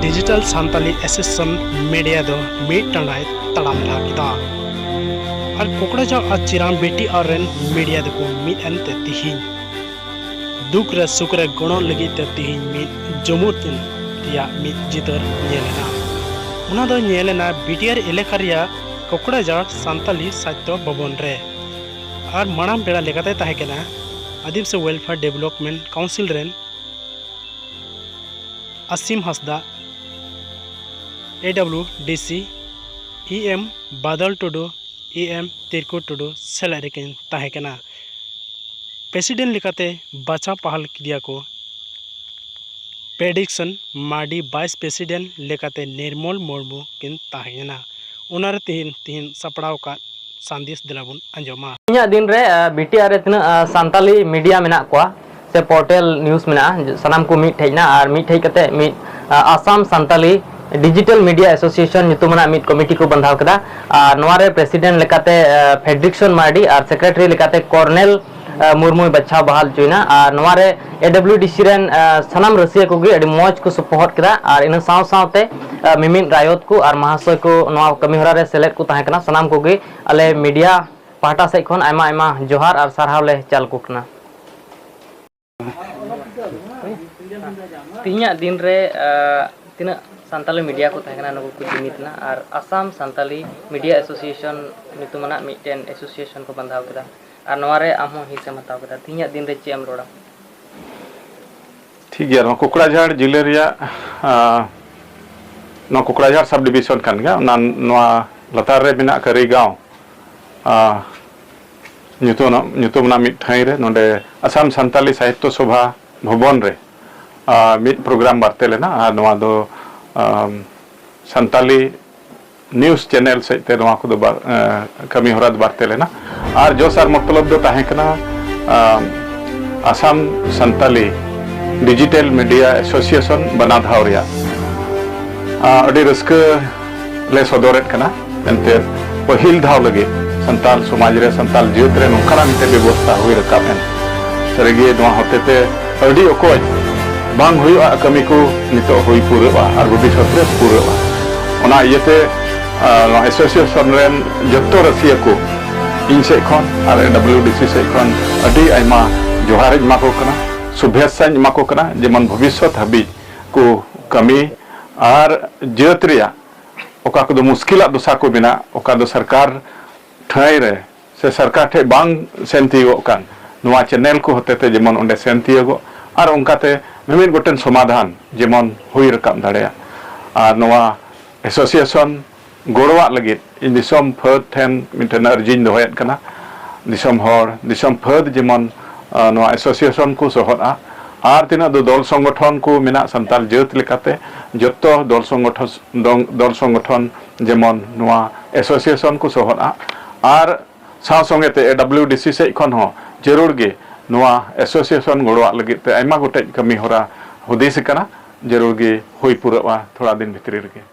digital सान्ताली association media दो meet टंडाई तड़ाम लागिदा और कोकड़ाझाड़ और चिराम बेटी और रेन मीडिया दो मीट एनते तिहिन दुख रे सुख रे गणो लगी ते तिहिन मीट जमुतिन रिया मीट जितर नेलेना उना दो नेलेना बीटीआर एलेका रिया कोकड़ाझाड़ सान्ताली साहित्य भवन रे और मानाम बेड़ा लेकाते ताहेकेना आदिवासी वेलफेयर डेवलपमेंट काउंसिल रेन असीम हंसदा AWDC EM बादल टुडू EM तिरकु टुडू सेलेरिकिन ताहेकेना प्रेसिडेंट लेकाते बाचा पहल किदिया को प्रेडिक्शन मार्डी वाइस प्रेसिडेंट लेकाते निर्मल मुर्मू किन ताहेना उनारे तीन सपड़ाव का संदेश दिलाबुन अंजमा इन्या दिन रे BTR रे तना सान्ताली मीडिया मेना कोआ से पोर्टल न्यूज़ मेना सनाम को मीट ठेना और मीट ठेक कते मीट Assam Santali digital media association नितुमना मीट कमिटी को बंधाव कदा और नवारे प्रेसिडेंट लेकाते फेड्रिक्सन मार्डी और सेक्रेटरी लेकाते कॉर्नेल मुर्मू बच्चा बहाल चुना और नवारे AWDC रेन सनाम रसिया को अड़ी मौज को सपोर्ट कदा और इन साव सावते मिमिन रायत को और महाशय को नवा कमी होरा रे सेलेक्ट को ताहेकना सनाम को अले मीडिया पाटा से खन आयमा आयमा जोहार और सारहाव ले चाल को कना तीन दिन रे तीन सान्ताली मीडिया को ताहेकना नको को जिमितना और आसाम सान्ताली मीडिया एसोसिएशन नितुमना मिटेन एसोसिएशन को बंधाव कदा और नवारे आमो हिस्सा हताव कदा तीन दिन रे चेम रोड़ा ठीक गया नो कोकड़ाझाड़ जिले रिया नो कोकड़ाझाड़ सब डिविजन कान गया नवा लतार रे बिना करी गांव ᱧᱩᱛᱩᱢ ᱢᱤᱫ ᱴᱷᱟᱹᱭ ᱨᱮ ᱱᱚᱰᱮ ᱟᱥᱟᱢ ᱥᱟᱱᱛᱟᱞᱤ ᱥᱟᱦᱤᱛᱛᱚ ᱥᱚᱵᱷᱟ ᱵᱷᱚᱵᱚᱱ ᱨᱮ ᱢᱤᱫ ᱯᱨᱳᱜᱨᱟᱢ ᱵᱟᱨᱛᱮ ᱞᱮᱱᱟ ᱟᱨ ᱱᱚᱣᱟ ᱫᱚ ᱥᱟᱱᱛᱟᱞᱤ न्यूज़ चैनल से नवा को कमी होरा बारते लेना और जो सार मतलब दो ताहे कना Assam Santali digital media association बना धाव रिया अड़ी रस्क ले सदोरेट कना एनते पहिल धाव लगे संताल समाज रे संताल जीत रे नोकाना मिते व्यवस्था हुई रकाबेन सरगे नवा होतेते अड़ी ओकोय बांग हुई कमी को नितो हुई पूरवा और भविष्य रे पूरवा ओना इयते एसोसिएशन रेन जत्तो रसिया को इन से खन और AWDC से खन अड़ी आयमा जोहार माको कना शुभेच्छा माको कना जेमन भविष्य हबी को कमी और जत रिया ओका को मुश्किल दशा को बिना ओका दो सरकार ठाई रे से सरकार ठे बांग सेंतियो कान नवा चैनल को होते जेमन ओंडे सेंतियो और उनकाते मिमिन गोटेन समाधान जेमन हुई रकाम दाड़ेया और नवा एसोसिएशन गोड़वा लगे इन दिसम फद ठेन मिटन अर्जिन दोहयत कना दिसम हर दिसम फद जेमन नवा एसोसिएशन को सोहरा और तीना दो दल संगठन को मेना संताल जत लेकाते जत्तो दल संगठन जेमन नवा एसोसिएशन को सोहरा और साव संगेते AWDC से खन हो जरूर गे नवा एसोसिएशन गोड़वा लगे ते आयमा गोटे कमी होरा हुदिस कना जरूर गे हुई पूरवा थोड़ा दिन भितरी रे